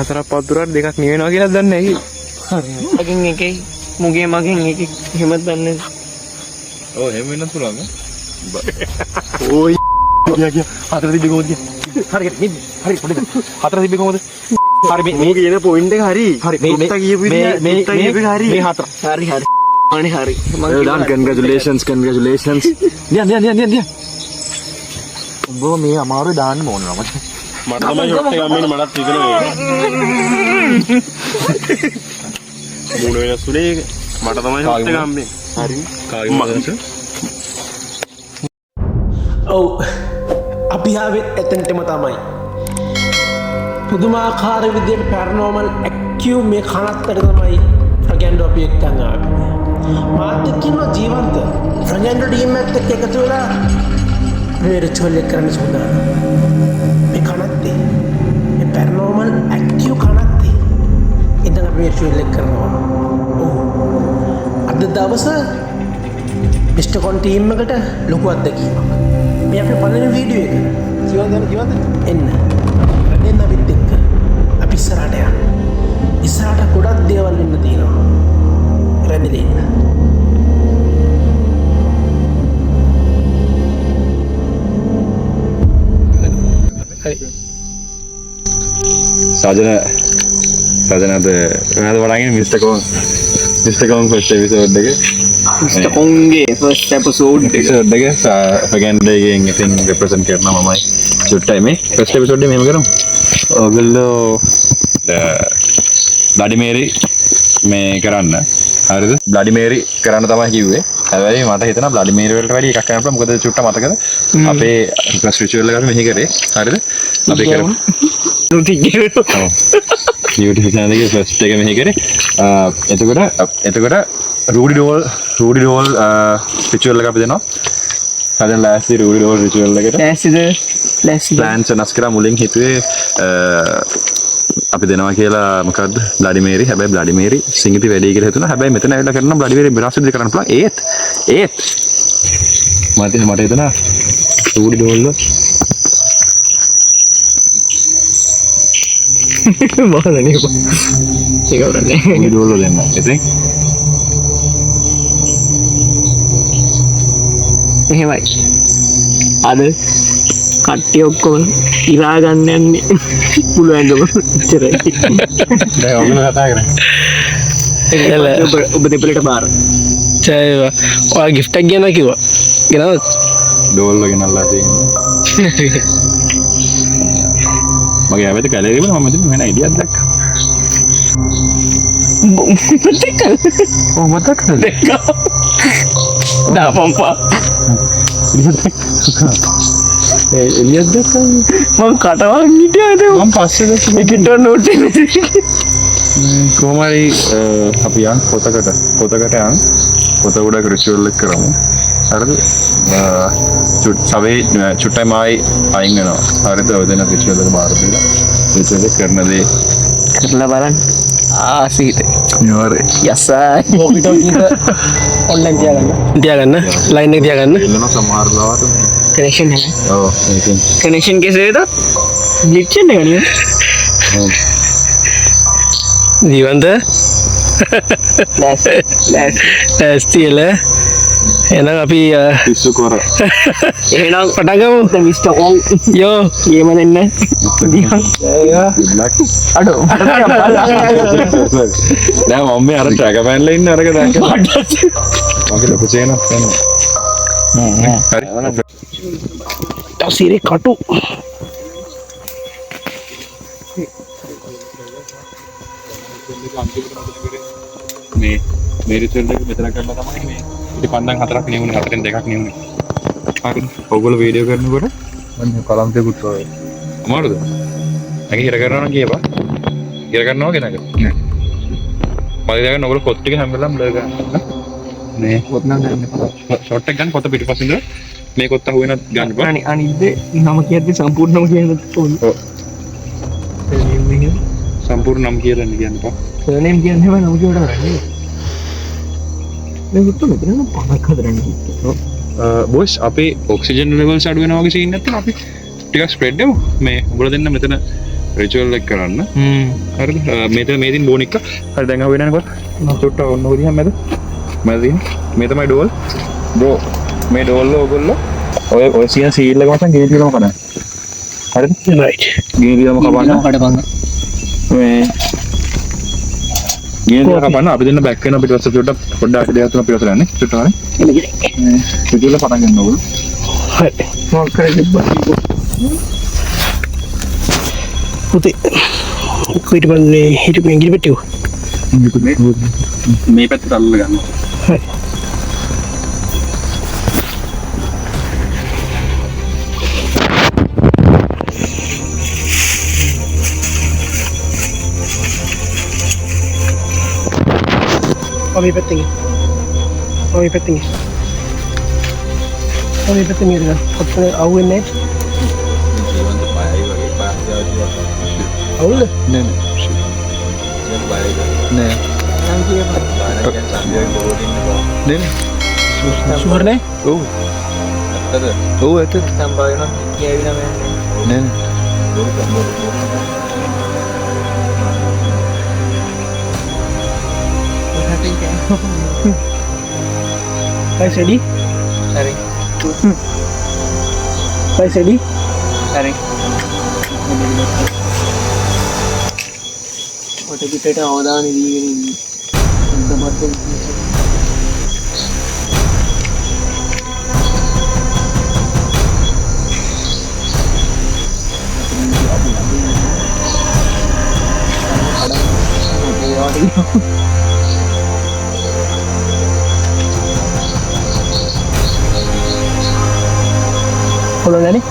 හතරක් පහ තුරක් දෙකක් නිවෙනවා කියලා දන්නේ නැහැ. හරි. මගෙන් එකයි මුගේ මගෙන් එකයි එහෙමත් දන්නේ. ඔව් එහෙම වෙන්න පුළුවන්. ඕයි ගියා හතර තිබ්බේ කොහොමද? හරියට මේ හරි පොඩ්ඩක් හතර තිබ්බේ කොහොමද? හරි මේ කියන පොයින්ට් එක හරි. හරි මේ කියපු විදිහ මේ හරි. මේ හතර. හරි හරි. අනේ හරි. well done congratulations. නියන්. උඹ මේ අමාරු දාන්න ඕනම. මට තමයි ෂොට් එක අම්මේ මටත් හිතෙනවා. මොන වෙනසුනේ මට තමයි ෂොට් එක අම්මේ. හරි. කාගේ මගන්ස? ඔව් අපි ආවෙත් එතනටම තමයි. පුදුමාකාර විදිහට පැරනෝමල් ඇක්ටිව් මේ කනත්තට තමයි ෆ්‍රගැන්ඩෝ අපි එක්කන් ආවේ. මාත් එක්ක ඉන්න ජීවන්ත ෆ්‍රගැන්ඩෝ ටීම් එකත් එක්ක එකතු වෙලා මේ රිචුවල් එක කරන්න සූදානම්. මේ කනත්තේ මේ පැරනෝමල් ඇක්ටිව් කනත්තේ ඉතින් අපි රිචුවල් එක කරනවා. ඔව් අද දවසේ මිස්ටර් කොන් ටීම් එකට ලොකු අත්දැකීමක්. මේ අපේ පළවෙනි වීඩියෝ එක. ජීවන්ත එන්න. එන්න අපිත් එක්ක. අපි ඉස්සරහට යන්න. ඉස්සරහට ගොඩක් දේවල් වෙන්න තියෙනවා. රැඳිලා ඉන්න. හරි. සාජන අද වෙනද වඩාගෙන මිස්ටර් කොන් ෆස්ට් එපිසෝඩ් එක මිස්ටර් කොන්ගේ ෆස්ට් එපිසෝඩ් එක ෆගන්ඩේගෙන් ඉතින් රෙප්‍රසන්ට් කරනවා මමයි චුට්ටයි මේ ෆස්ට් එපිසෝඩ් එක මෙහෙම කරමු. ඔයගොල්ලෝ බ්ලඩිමේරි මේ කරන්න හරිද? බ්ලඩිමේරි කරන්න තමයි කිව්වේ. හැබැයි මට හිතෙනවා බ්ලඩිමේරි වලට වැඩි එකක් කරන්න පුළුවන්. මොකද චුට්ට මතකද? අපේ ෆස්ට් රිචුවල් එක මෙහි කරේ. හරිද? අපි කරමු. YouTube channel එකේ ෆස්ට් එක මෙහි කරේ. එතකොට රූඩි ඩෝල් රිචුවල් එක අපි දෙනවා. හදන ලෑස්ති රූඩි ඩෝල් රිචුවල් එකට. ලෑස්තිද? ප්ලෑන්ස් වෙනස් කරා මුලින් හිතුවේ අපි දෙනවා කියලා මොකද්ද බ්ලඩිමේරි. හැබැයි බ්ලඩිමේරි සිංගිති වැඩි කියලා හිතුණා. හැබැයි මෙතන ඇවිල්ලා කරනවා බ්ලඩිමේරි වෙනස් විදිහට කරන්න පුළුවන්. ඒත් මට හිතෙනවා රූඩි ඩෝල් මොකදනේ ඒක උරන්නේ ඩෝල් දෙන්න. ඉතින් එහෙමයි. අද කට්ටිය ඔක්කොම ඉරා ගන්න යන්නේ පුළුවන්කම ඉතරයි. දැන් ඔයගොල්ලෝ කතා කරන්නේ. ඔබ දෙපළට බාර. ජයවා. ඔයා gift එකක් ගෙනා කිව්වා. ගෙනාවද? ඩෝල් ගෙනල්ලා තියෙනවා. මගේ ඇවිත් කැලේ ඉවර මම මෙතන වෙන අයිඩියක් දැක්කා. මතකද? දාපම්පා. එළියක් දැක්කා. මම කටවන් හිටියාද? මම පස්සේ දැක්කා. ඒකට නෝට් එක. කොහමරි අපි යන් පොතකට යන් පොත උඩ රිචුවල් එක කරමු. හරිද? චුට්ටයි මායි අයින් වෙනවා. හරිද? ඔය දෙන රිචුවල් එක බාර දීලා රිචුවල් එක කරන දේ කරලා බලන්න. ආසීත. නේ. යසයි. මොකිටෝ කීක ඔන්ලයින් තියාගන්න. ලයින් එක තියාගන්න. එල්ලන සමහර ලාවට කනෙක්ෂන් है. ඔව් ඒකෙන් कनेक्शन कैसे है तो ग्लिच है नहीं ඔව් ජීවන්ත ලෑස්තිල එහෙනම් අපි පිස්සු කර එහෙනම් පටන් ගමු. මිස්ටර් කොන් යෝ ගේම දෙන්න. අඩෝ දැන් මම මේ අර ට්‍රැක පැනලා ඉන්න අරක දැක්කා. මගේ ලොකු චේනක් තියෙනවා. හරි. තවසිරේ කටු. මේ රිචුවල් එක මෙතන කරලා තමයි මේ ඉතින් පන්දන් හතරක් නෙවුනේ හතරෙන් දෙකක් නෙවුනේ. හරි. ඔයගොල්ලෝ වීඩියෝ කරනකොට මම කලම්තේ කුට්ටෝ. අමාරුද? අගේ හිර කරනවා නම් කියපන්. හිර කරනවා කෙනක. නෑ. මගේ දැන් ඔයගොල්ලෝ කොත් ටික හැම වෙලාවෙම බ්ලර් ගන්න. නේ කොත් නම් ගන්න. ෂොට් එක ගන්න කොත් පිටිපස්සින්ද මේ කොත් අහුවෙන ගන්න බා. අනිද්ද නම කියද්දි සම්පූර්ණම කියන්න ඕන. ඔව්. සම්පූර්ණ නම් කියලා කියන්නපා. සර්නේම් කියන්නේ නම කියවට කරන්නේ. මේ මුතු මෙතන පහක් හදරන්නේ කිව්වා. බොස් අපේ ඔක්සිජන් ලෙවල්ස් අඩු වෙනවා වගේ සීන් නැත්නම් අපි ටිකක් ස්ප්‍රෙඩ් දෙමු. මේ උඹලා දෙන්න මෙතන රිචුවල් එක කරන්න. හරිද? මෙතන මේ දින් බෝන් එක. හරි දැන් අහුවෙන්නේ නැනකොට. චුට්ට ඔන්න ඔය දිහා මැද. මැද දින. මේ තමයි ඩෝල්. බ්‍රෝ මේ ඩෝල් වල ඔයගොල්ලෝ ඔය සියන සීල් එක මතන් ගේ තියලම කඩන්න. හරිද? රයිට්. ගේ තියලම කපන්න. කඩපංග. මේ ගේ තියලම කපන්න අපි දෙන්න බෑක් වෙන පිටවස්ස චුට්ට පොඩ්ඩක් දෙයක් තුන පිටවස්ස යන්නේ. චුට්ට හරි. මේ රිචුවල් පටන් ගන්න ඕගොල්ලෝ. හරි. මොකක් කරේ බයි. පුතේ. කොයිට බලන්නේ හිටු මෙංගිලි පෙට්ටිය. මේ පැත්තට අල්ල ගන්න. හරි. Kami peting. Kami peting. Kami peting itu kan. Apa awin nih? Awin lah. නෑ නෑ නෑ Suhar nih? ඔව් ඔව් ඇත්ත සම්භාවන කියවිලා නෑ Guys ready? හරි Guys ready? හරි කොට පිටට අවධානය දීගෙන ඉන්නේ සම්පූර්ණ Kalau nggak nih?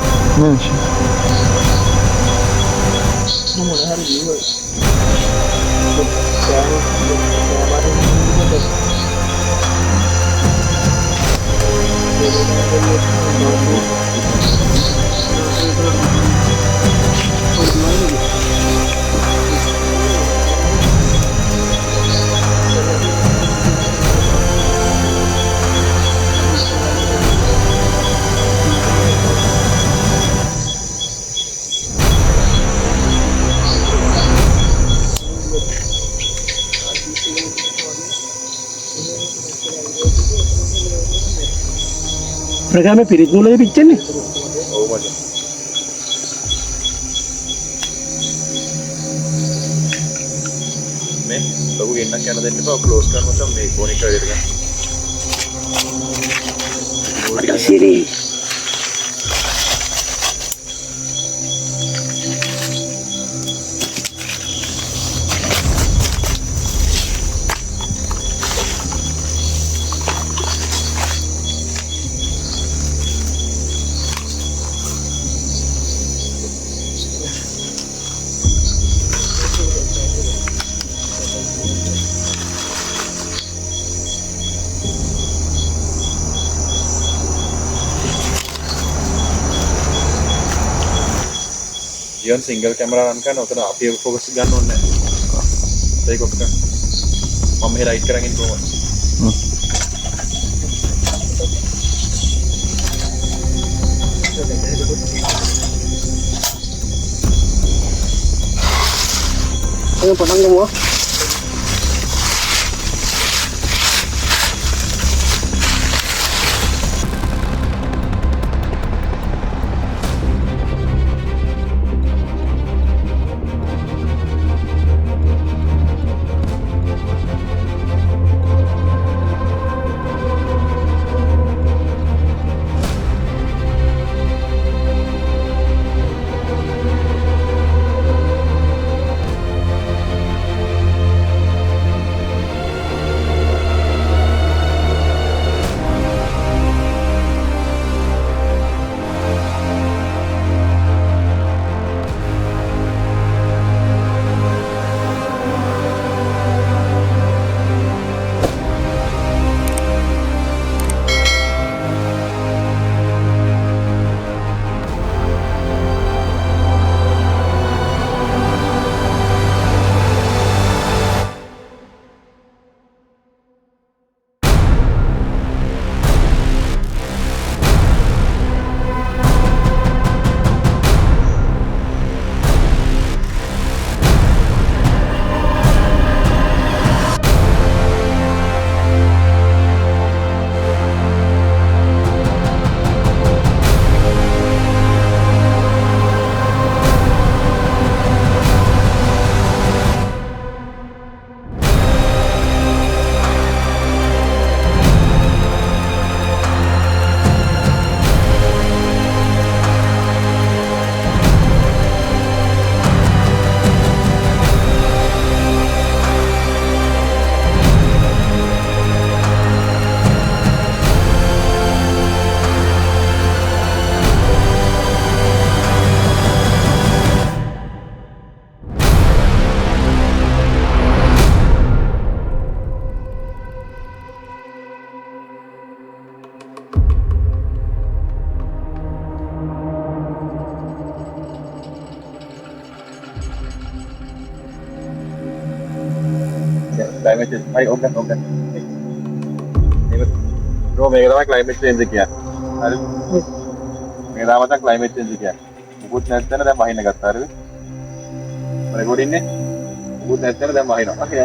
Programnya pirit mulai bikin nih. ඔව් මචං මේ ලොකු ගෙන්නක් යන දෙන්න එපා ක්ලෝස් කරන්න මචං මේ ෆෝන් එක එකට ගන්න Sini. ජීවන් සිංගල් කැමරා රන් කරන උතන අපි ෆෝකස් ගන්න ඕනේ නැහැ ඒක ඔක්කොම මම මෙහෙ රයිට් කරගෙන කොහොමද Ayo potong semua. climate change. Hai, oke. Ini bro, මේක තමයි climate change කියන්නේ. හරි. මේක තමයි climate change කියන්නේ. මුකුත් නැත්නම් දැන් වහින්න ගත්තා හරිද? රෙකෝඩ් ඉන්නේ? මුකුත් නැත්නම් දැන් වහිනවා. හරි.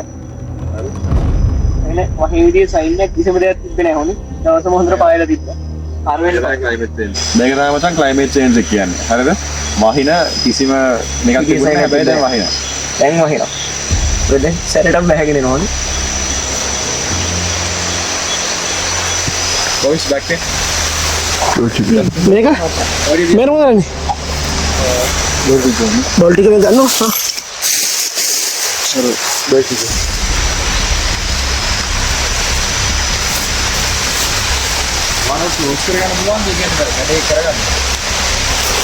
එනේ වහේ විදියේ සයින් එකක් කිසිම දෙයක් තිබ්බේ නැහැ හොනේ. දවසම හොඳට පායලා තිබ්බා. මේක තමයි climate change. මේක තමයි මචං climate change කියන්නේ. හරිද? වහින කිසිම මේකක් තිබුණේ නැහැ හැබැයි දැන් වහිනවා. දැන් වහිනවා. දැන් සැරේටම බහගෙන එනවනේ. Boys back there. මේක මේක මොකදන්නේ බෝල් ටික මේ ගන්නවා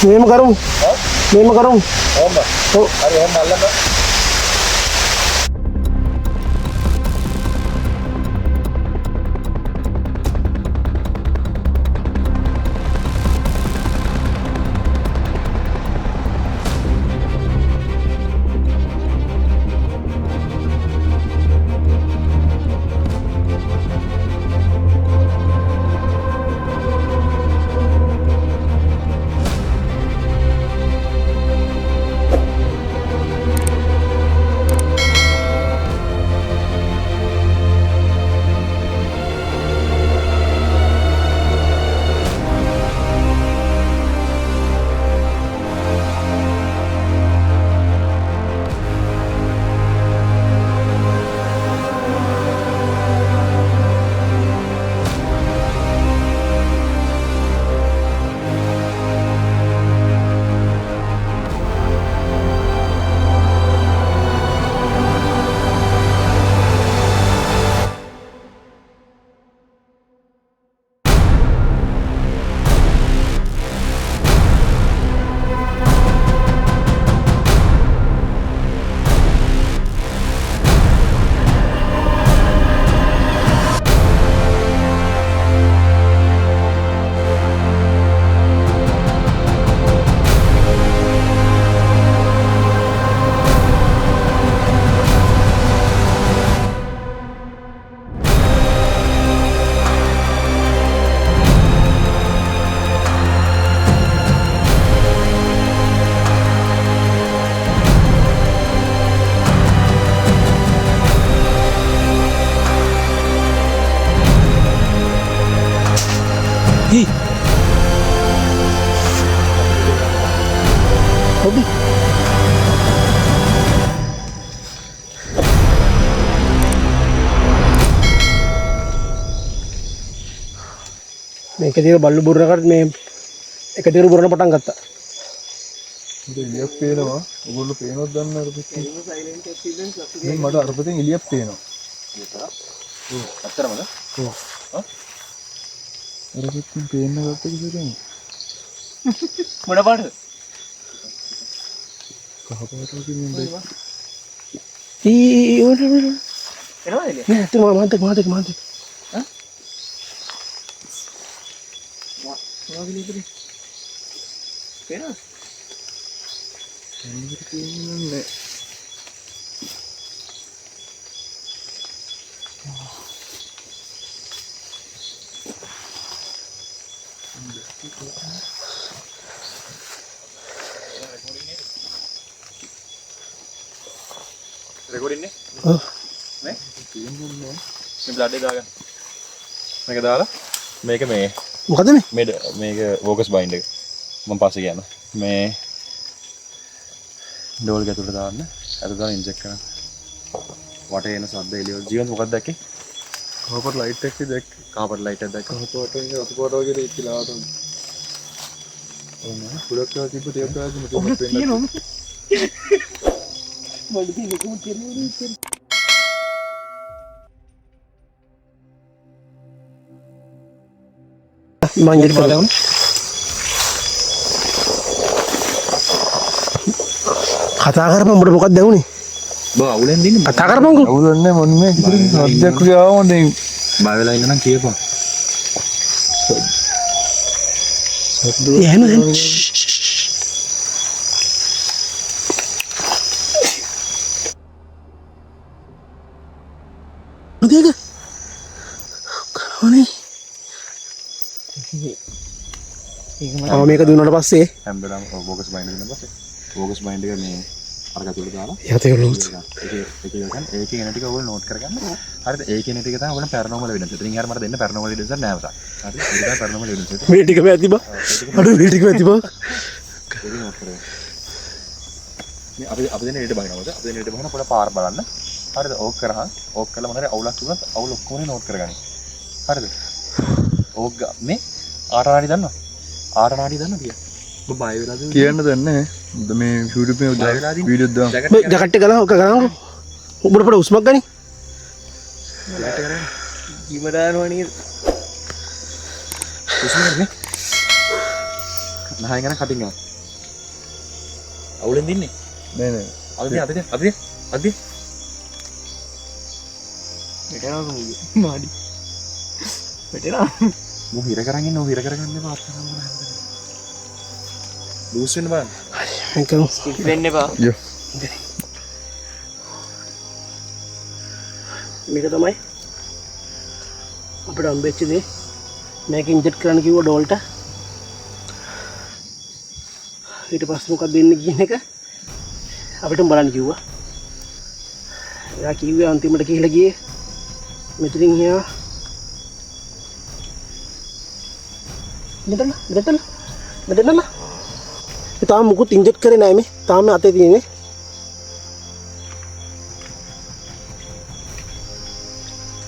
මේම කරමු ඔව් හරි ඔන්න අල්ලන්න. මේක දිහා බල්ලු බුරනකට මේ එක දිහා බුරන පටන් ගත්තා. එළියක් පේනවා. ඔයගොල්ලෝ පේනවද දන්නේ අර පිටින්? මේ මට අර පිටින් එළියක් පේනවා. අත්‍තරමද? ඔව්. අර පිටින් පේන්න ගත්ත කිසිදෙන්නේ. මොන පාටද? කහ පාට වගේ නෙමෙයි. ඔය එනවා එළිය. නෑ තුමා මාතේ මොනවද එළිය? පේනවද? මොනවද කියන්නේ? රෙකෝඩ් ඉන්නේ? ඔව්. නේ? මේ බ්ලඩ් එක දාගන්න. මේක දාලා මේක මේ මොකද මේ මේක වෝකස් බයින්ඩ් එක මම පස්සේ කියනවා. මේ ඩෝල් එක ඇතුළට දාන්න. අර දාලා ඉන්ජෙක්ට් කරන්න. වටේ එන සද්ද එළිය. ජීවන්ත මොකක්ද දැක්කේ? කහපාට ලයිට් එකක් දැක්කේ. කාපට් ලයිට් එකක් දැක්කා. කහපාට වගේ රතු පාට වගේ දෙයක් කියලා ආතන. ඔන්න පුලක් කරලා තිබ්බ ටිකක් කරලා තිබ්බ තියෙනවා. බල්ලු තියෙන කොහොමද කියන්නේ? මංජර් කරලා කතා කරපම් උඹට මොකක්ද දැවුනේ? බා අවුලෙන් දින්නේ. කතා කරපම්කෝ. අවුලන්නේ මොන්නේ සද්දයක් වගේ ආවම දැන් බය වෙලා ඉන්න නම් කියපන්. එහෙම දැන් අනේ මේක දුන්නට පස්සේ හැමදාම බෝගස් බයින්ඩ් දෙන්න පස්සේ බෝගස් බයින්ඩ් එක මේ අර කතුල දාලා යතේ ලොත් ඒක එන ටික ඔයගොල්ලෝ නෝට් කරගන්න. හරිද? ඒක එන ටික තමයි ඔයගොල්ලෝ පැරනෝමල් එවිඩන්ස්. ඉතින් යාර මට දෙන්න පැරනෝමල් එවිඩන්ස් නැවත. හරිද? ඒක තමයි පැරනෝමල් එවිඩන්ස්. මේ ටිකම ඇති බා අඩු මේ ටිකම ඇති බා ඒක නෝට් කරගන්න. මේ අපි දෙන ඊට බලනවාද? අපි දෙන ඊට බලන පොඩ පාර බලන්න. හරිද? ඕක කරහන් ඕක කළා මොනවාරි අවුලක් තිබුණත් අවුල ඔක්කොම නෝට් කරගන්න. හරිද? ඕක මේ ආරණාඩි දන්නවා? ආරණාඩි දන්නවා කිය. ඔබ බය වෙලාද? කියන්න දන්නේ මේ YouTube එකේ වීඩියෝ දාන්න. ජකට් එක ගලා ඔක ගලන්කො උඹට පොඩ උස්මක් ගනි කිම දානවා නේද? උස්මනේ. නහය ගන්න කටින් ගන්න. අවුලෙන් දින්නේ. නෑ නෑ. අද මෙතන මාඩි. මෙතන මෝ හිර කරන් ඉන්න හිර කරගන්න එපා අත්තරම නැහැ. ලූස් වෙන්න බලන්න. මේක කරමු ස්කිප් වෙන්න එපා. යෝ. මේක තමයි අපිට හම්බෙච්ච දේ මේක ඉන්ජෙක්ට් කරන්න කිව්වා ඩෝල්ට ඊට පස්සේ මොකක්ද දෙන්න කියන එක අපිට බලන්න කිව්වා එයා කිව්වේ අන්තිමට කියලා ගියේ මෙතනින් එහා මෙතන තාම මුකුත් ඉන්ජෙක්ට් කරේ නැහැ මේ තාම අතේ තියෙන්නේ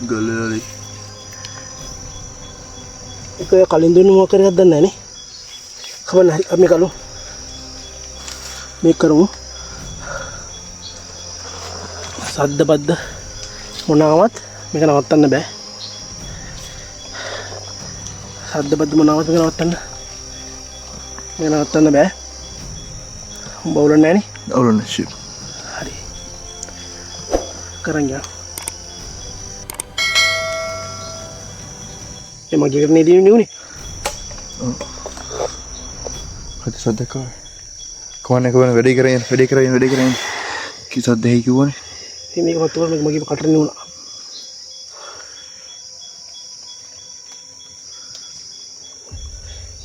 ගලලි ඒක කලින් දුන්න මොකක් කරේ හදන්න නැහැ නේ කවන්න හරි අපි කලු මේක කරමු සද්ද බද්ද මොනවත් මේක නවත්තන්න බෑ සද්ද බද්ද මොනවත් මේක නවත්තන්න බෑ බවුලන්නේ නැහැ නේ අවුලන්නේ ෂිප් හරි කරන් යන්න මගේ කරන්නේ දිනුනේ උනේ හරි සද්දක කොහොනේ වැඩි කරගෙන කිසද්ද හේ කිව්වනේ මේක මතවල මගේ කටරන්නේ උනා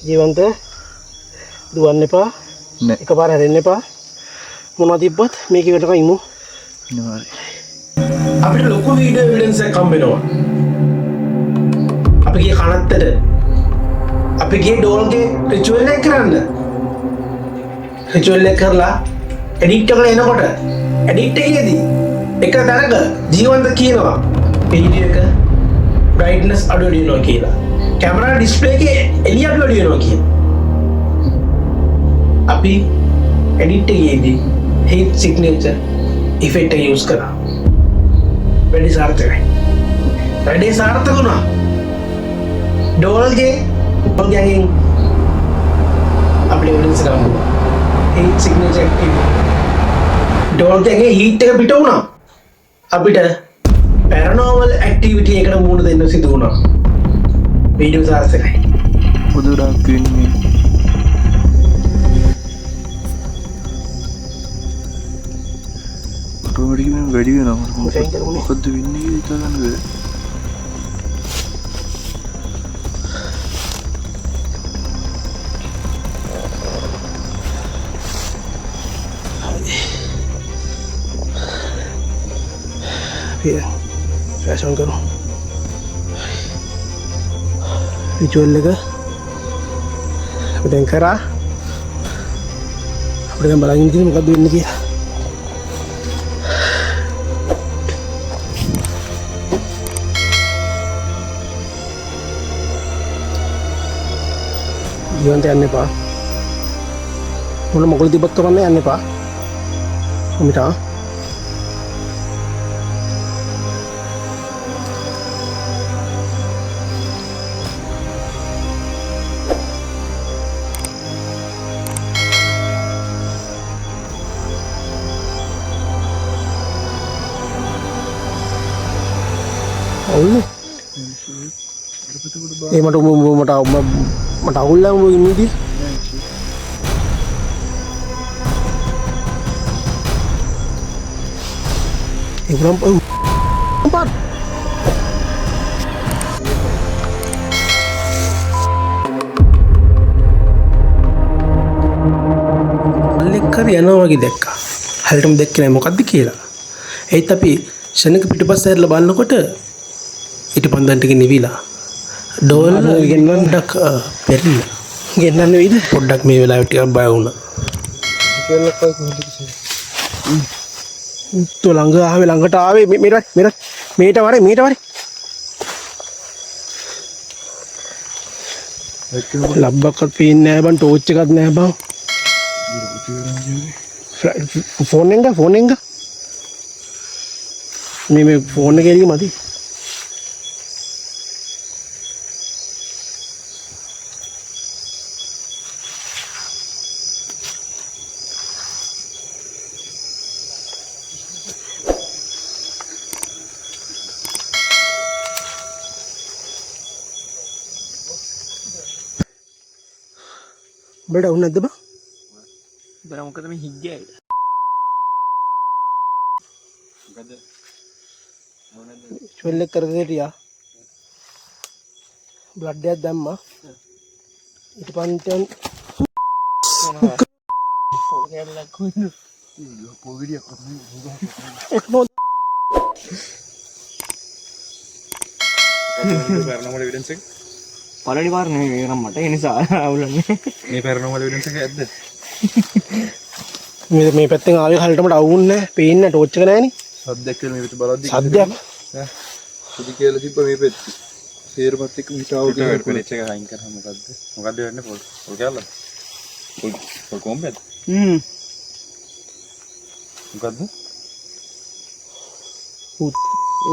ජීවන්ත දුවන්න එපා නෑ එකපාර හැරෙන්න එපා මොනවද තිබ්බත් මේක එකට ඉමු නෑ අපිට ලොකු වීඩියෝ එවිඩන්ස් එකක් හම්බෙනවා අපි ගිය කනත්තට අපි ගිය ඩෝල්ගේ රිචුවල් එක කරන්න රිචුවල් එක කරලා එඩිට් කරලා එනකොට එඩිට් එකේදී එක තැනක ජීවන්ත කියනවා වීඩියෝ එක බ්‍රයිට්නස් අඩු වෙනවා කියලා කැමරා ඩිස්ප්ලේ එකේ එළිය අඩු වෙනවා කියලා අපි එඩිට් එකේදී හීට් සිග්නේචර් ඉෆෙක්ට් එක යූස් කරා වැඩි සාර්ථකයි වැඩි සාර්ථක වුණා ඩෝල්ගේ ඔල්ගෙන් අපේ එවිඩන්ස් එක හම්බුණා හීට් සිග්නේචර් එක ඩෝල්ගේ හීට් එක පිට වුණා අපිට පැරනෝමල් ඇක්ටිවිටි එකකට මුහුණ දෙන්න සිදු වුණා වීඩියෝ සාර්ථකයි පොදුඩක් කියන්නේ ඔටෝමැටික්ලි වැඩි වෙනවා මොකද්ද වෙන්නේ කියලා හිතා ගන්න බැහැ ෆැෂන් කරමු රිචුවල් එක අපි දැන් කරා අපිට දැන් බලන්න තියෙන්නේ මොකද්ද වෙන්නේ කියලා ජීවන්ත යන්න එපා මොන මොකද තිබ්බත් කරන්න යන්න එපා කොමිටා ඒ මට අවුල්ලා ඉන්නදී හරි යනවා වගේ දැක්කා. හරියටම දැක්කේ නැහැ මොකද්ද කියලා. ඒත් අපි ශනික පිටිපස්ස හැරලා බලනකොට ඊටපන්දන් ටික නිවිලා. ඩෝල් ගෙන්නන්නක් පෙරලිලා. ගෙන්නන්න වෙයිද? පොඩ්ඩක් මේ වෙලාවට ටිකක් බය වුණා. තෝ ළඟට ආවේ මේට වරේ ලබ්බක්වත් පේන්නේ නැහැ බං ටෝච් එකක් නැහැ බං ෆෝන් එක මේ ෆෝන් එකේ ඉන්නේ මදි බඩ උන් නැද්ද බං බර මොකද මේ හිග්ගයයි චොල්ල කරදේ ටියා බ්ලඩ් එකක් දැම්මා ඊට පන්තෙන් පැරනෝමල් එවිඩන්ස් එක පළවෙනි පාර නෙමෙයි මේක නම් මට ඒ නිසා අවුලන්නේ මේ පැරනෝමල් එවිඩන්ස් එක ඇද්ද මේ පැත්තෙන් ආවේ හරියටම අවුන්නේ නැහැ පේන්නේ ටෝච් එක නැහනේ සද්දයක් කියලා මේ පිට බලද්දි සද්දයක් සුදි කියලා තිබ්බ මේ පෙත්ති සේරපත් එක්ක මිටාව ඒක වෙලෙච් එක අයින් කරා මොකද්ද වෙන්නේ පොල් කැල්ල පොල් කොම්බෙත් මොකද්ද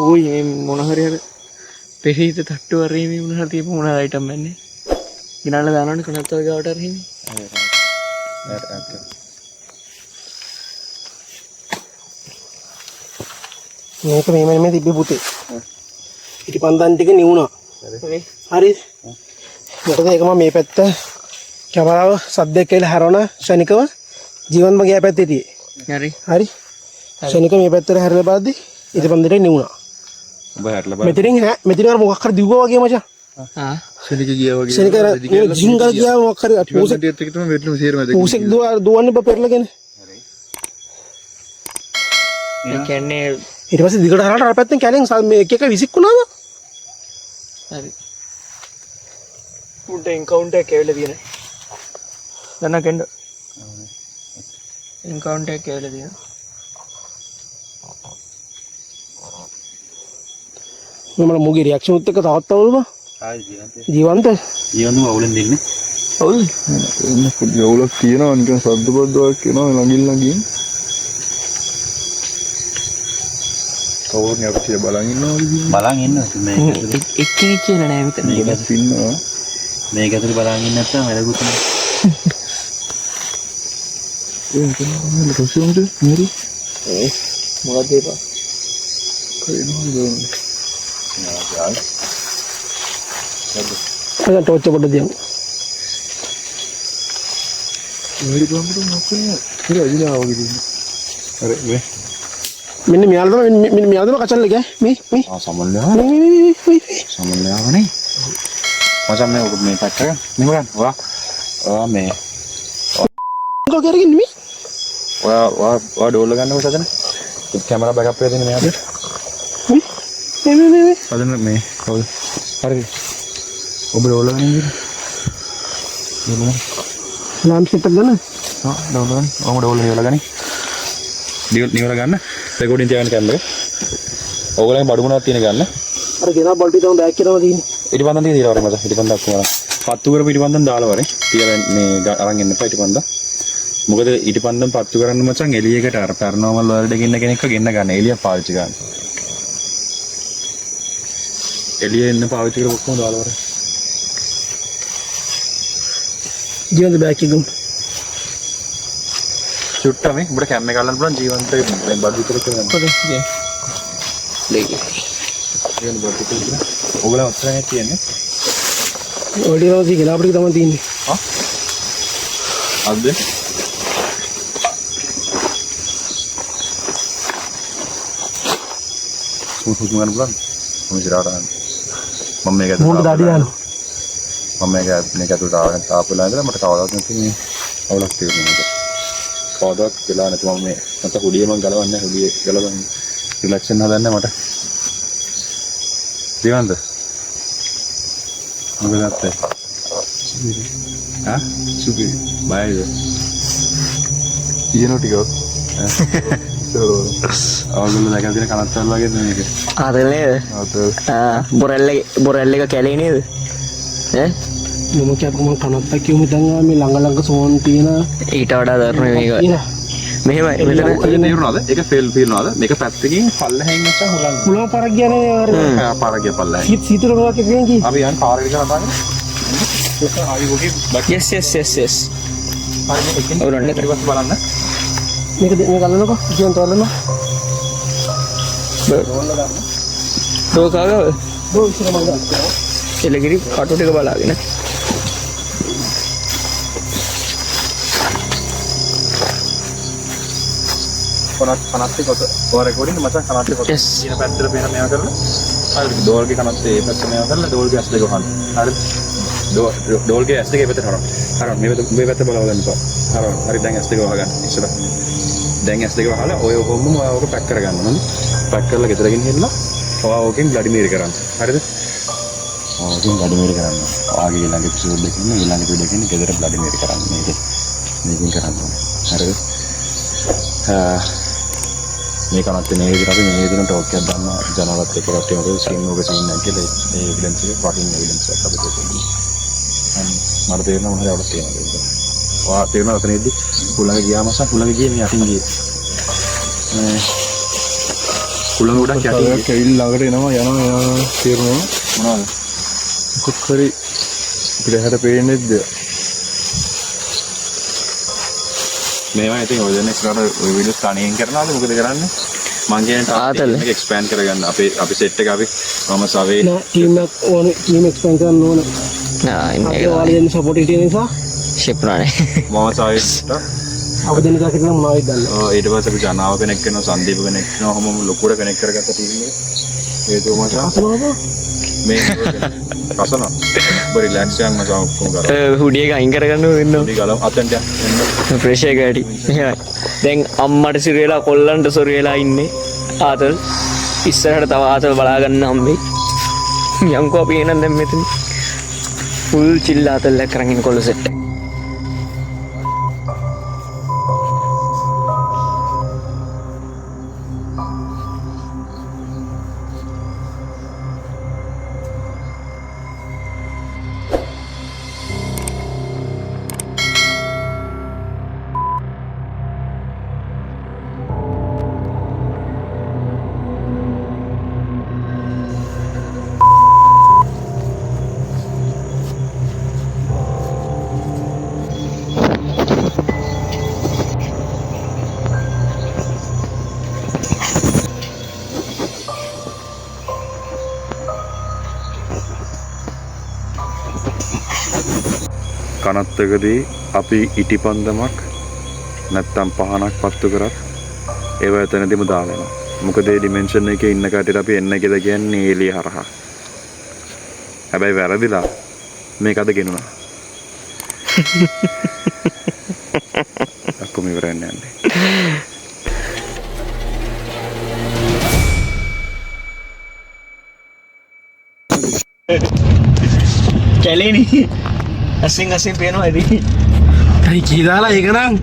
ඕයි මේ මොන හරි අර පෙහිත තට්ටු වරේ මේ මොන හරි තියපු මොන අයිටම් යන්නේ ගිනල්ලා දානවනේ කනත් වගේ ගාවට අර හිමි මේක මේ තිබ්බේ පුතේ ඊට පන්දන් ටික නිවුණා හරි මොකද ඒක මම මේ පැත්ත කැමරාව සද්දයක් කියලා හරවන ශනිකව ජීවන්ම ගියා පැත්තේ තියේ හරි ශනික මේ පැත්තට හැරලා බලද්දි ඊට පන්දට නිවුණා ඔබ හැරලා බලන්න මෙතනින් අර මොකක් හරි දිව්වා වගේ මචං ශනික ගියා වගේ ශනික ජිංගල් ගියා මොකක් හරි පූසෙක් ටිකත් එක්ක තමයි වෙටලු සේරම දෙක පූසෙක් දුවන්නේ බ පෙරලගෙන ඒ කියන්නේ ඊට පස්සේ දිගට හරහට අර පැත්තෙන් කැලෙන් මේ එක විසික්කුණාම හරි උන්ට එන්කවුන්ටර් එක ඇවිල්ලා තියෙනවා දන්න කෙන්ඩ එන්කවුන්ටර් එක ඇවිල්ලා තියෙනවා මම මුගේ රියැක්ෂන් උත් එක තවත් අවුල් බා ජීවන්ත අවුලෙන් දෙන්නේ අවුල් එන්න පොඩි අවුලක් තියෙනවා නිකන් සද්ද බද්දක් කියනවා ළඟින් කවුරුනේ අපිට බලන් ඉන්නවා බලන් ඉන්නවා මේක එක්කෙනෙක් කියලා නෑ මෙතන මේක ඉන්නවා මේක ඇතුලේ බලන් ඉන්න නැත්නම් වැඩකුත් නෑ ඒක තමයි රොෂොන්ද මෙරි මොකද ඒක කේනවා අද ටෝච් පොඩ දියමු මෙරි බම්බු මොකක්ද ඉතින් අදිනා වගේ දින අර මේ මෙන්න මෙයාලා තමයි කචල්ල ගෑ මේ සමල්ලාවනේ මචං මේ ඔබ මේ පැත්තක මෙහෙම ගන්න ඔයා මේ කොහොම කරගෙන මේ ඔයා ඩෝල් ගන්නකො සදන කැමරා බෑකප් එක දෙන්න මෙයාට මේ සදන මේ කවුද හරිද ඔබ ඩෝල් ගන්න ලාම් සෙට් එක ගන්න ඩෝල් ගන්න ඔම ඩෝල් නිවලා ගන්න නිවලා ගන්න රෙකෝඩින් තියාගෙන කැමරේ ඕගොල්ලන්ගේ බඩු මොනවද තියෙන ගන්න අර ගෙනා බල්ටි තමයි බෑක් කරනවා තියෙන්නේ ඉටිපන්දන් තියෙන ඊළඟ මත ඉටිපන්දක් කොහමද පත්තු කරපු ඉටිපන්දන් දාලා වරේ තියලා මේ අරන් එන්න එපා ඉටිපන්දන් මොකද ඉටිපන්දන් පත්තු කරන්න මචං එළියකට අර පැරනෝමල් වලට ගෙන්න කෙනෙක්ව ගෙන්න ගන්න එළිය පාවිච්චි ගන්න එළිය එන්න පාවිච්චි කරලා ඔක්කොම දාලා වරේ ජීවන්ත බෑක් එකම චුට්ටා මේ උඹට කැම් එක ගන්න පුළුවන් ජීවන්ත බඩු විතර කරගන්න කොහොමද කියන්නේ ජීවන්ත බඩු විතර ඕගොල්ලෝ ඔච්චරයි කියන්නේ ඔඩියෝසි ගෙනා අපිට තමයි තියෙන්නේ අද්ද සුසු ගන්න පුළුවන් මම ඉස්සරහට මම මේක මොකද දාඩි දානවා මම මේක ඇතුළට ආවගෙන තාපුලා ඉඳලා මට කවදාවත් නැති මේ අවුලක් තියෙනවා කවදාවත් වෙලා නැති මම මේ මට හුඩිය මං ගලවන්නේ හුඩිය ගලවන්නේ රිලැක්ස් වෙන්න හදන්නේ මට දිවන්ද මොකද නැත්තේ හා සුපි බයද තියෙනවා ටිකක් අවුල දැකලා තියෙන කනත්තල් වගේ මේක ආතල් නේද බොරැල්ල එක කැලේ නේද ඈ මම කියපු මම කනත්තා කියමු දැන් මේ ළඟ සෝන් තියෙන ඊට වඩා දරුණු මේක මෙහෙමයි මෙතන තේරුණාද ඒක ෆේල් ෆීල්නවාද මේක පැත්තකින් පල්ලෙහින් නැත්නම් හොලන්න පුළා පරක් කියන්නේ පාර ගිය පල්ලෙහින් සීතල මොකක්ද කියන්නේ අපි යන් කාර් එක කරා දාගෙන ආවි වගේ yes බලන්න මේක ගන්නකො කියන තෝරන්න තෝ කාගාව බෝ ඉස්සර මම ගන්නවා එලගිරි කටු ටික බලාගෙන කනත්තේ කොට ඔය රෙකෝඩින් මචං කනත්තේ කොට Yes. කියන පැත්තට පේන මේවා කරලා හරි ඩෝල්ගේ කනත්තේ ඒ පැත්ත මේවා කරලා ඩෝල්ගේ ඇස් දෙක වහන්න හරි ඩෝල්ගේ ඇස් දෙක ඒ පැත්තට හරවන්න හරි මේ පැත්ත බලව ගන්න එපා හරි දැන් ඇස් දෙක වහගන්න ඉස්සර දැන් ඇස් දෙක වහලා ඔය කොම්ම ඔයක පැක් කරගන්න ඕනේ පැක් කරලා ගෙදර ගෙනියලා ඔයගෙන් බ්ලඩිමීර් කරන්න හරිද ඔයගෙන් බ්ලඩිමීර් කරන්න ඔයගේ ඊළඟ එපිසෝඩ් එකකින් ඊළඟ වීඩියෝ එකකින් ගෙදර බ්ලඩිමීර් කරන්න මේකෙන් කරන්න ඕනේ හරිද මේ කනත්තේ මේ විදිහට අපි මේ විදිහට ටෝක් එකක් දාන්න ජනවත් එක්ක කට්ටිය මොකද ස්ක්‍රීන් එක සීන් එක කියලා ඒ එවිඩන්ස් එක ෆකින් එවිඩන්ස් එකක් අපිට තියෙනවා මට තේරෙනවා මොනවද අවුලක් තියෙනවද කියලා ඔයා තේරෙනවා ඔතනදී කුලඟ ගියාම සහ කුලඟ ගියේ මේ යටින් ගියේ කුලඟ උඩක් යටින් කැවිල් ළඟට එනවා තේරුණා මොනවද මොකක් හරි අපිට හැට පේන්නේ නැද්ද මේවා ඉතින් ඔය දෙන්න ඉස්සරහට ඔය වීඩියෝස් කණේන් කරනවාද මොකද කරන්නේ මං කියන්නේ ආතල්. ටාස්ක් එක එක්ස්පෑන්ඩ් කරගන්න අපි සෙට් එක අපි මම සවේ නෑ ටීම් එක ඕන ටීම් එක්ස්පෑන්ඩ් කරන්න ඕන අපේ වාලියන් සපෝට් එක තියෙන නිසා ශිප්නානේ මම සවේට අවදෙන එකකට නම් මොනවද දන්නේ ඊට පස්සේ අපි ජනාව කෙනෙක් වෙනවා සංදීප කෙනෙක් වෙනවා ඔහොම ලොකුවට කෙනෙක් කරගත්ත ටීම් එක හේතුව මචං මේ රසනවා ඔබ රිලැක්ස් යන්න මචං ඔක්කොම කරා හුඩිය එක අයින් කරගන්න වෙන්න ඉතින් ගලව අතෙන්ට යන්න ප්‍රේෂය ගැටි මෙහෙමයි දැන් අම්මට සිරියලා කොල්ලන්ට සොරියලා ඉන්නේ ආතල් ඉස්සරහට තව ආතල් බලාගන්න හම්බෙයි යංකෝ අපි එනන් දැන් මෙතන ෆුල් චිල් ආතල් එක කරගෙන කොල්ල සෙට් කනත්තකදී අපි ඉටිපන්දමක් නැත්තම් පහනක් පත්තු කරත් ඒව එතනදිම දාලා මොකද ඒ ඩිමෙන්ෂන් එකේ ඉන්න කටට අපි එන්න කියලා කියන්නේ එළිය හරහා හැබැයි වැරදිලා මේක අද ගෙනුණා අක්කම ඉවරන්න යන්නේ කැලේනේ අසින් පේනවා ඇති අයි කී දාලා ඒක නම්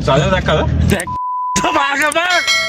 සාජන දැක්කද දැක්ක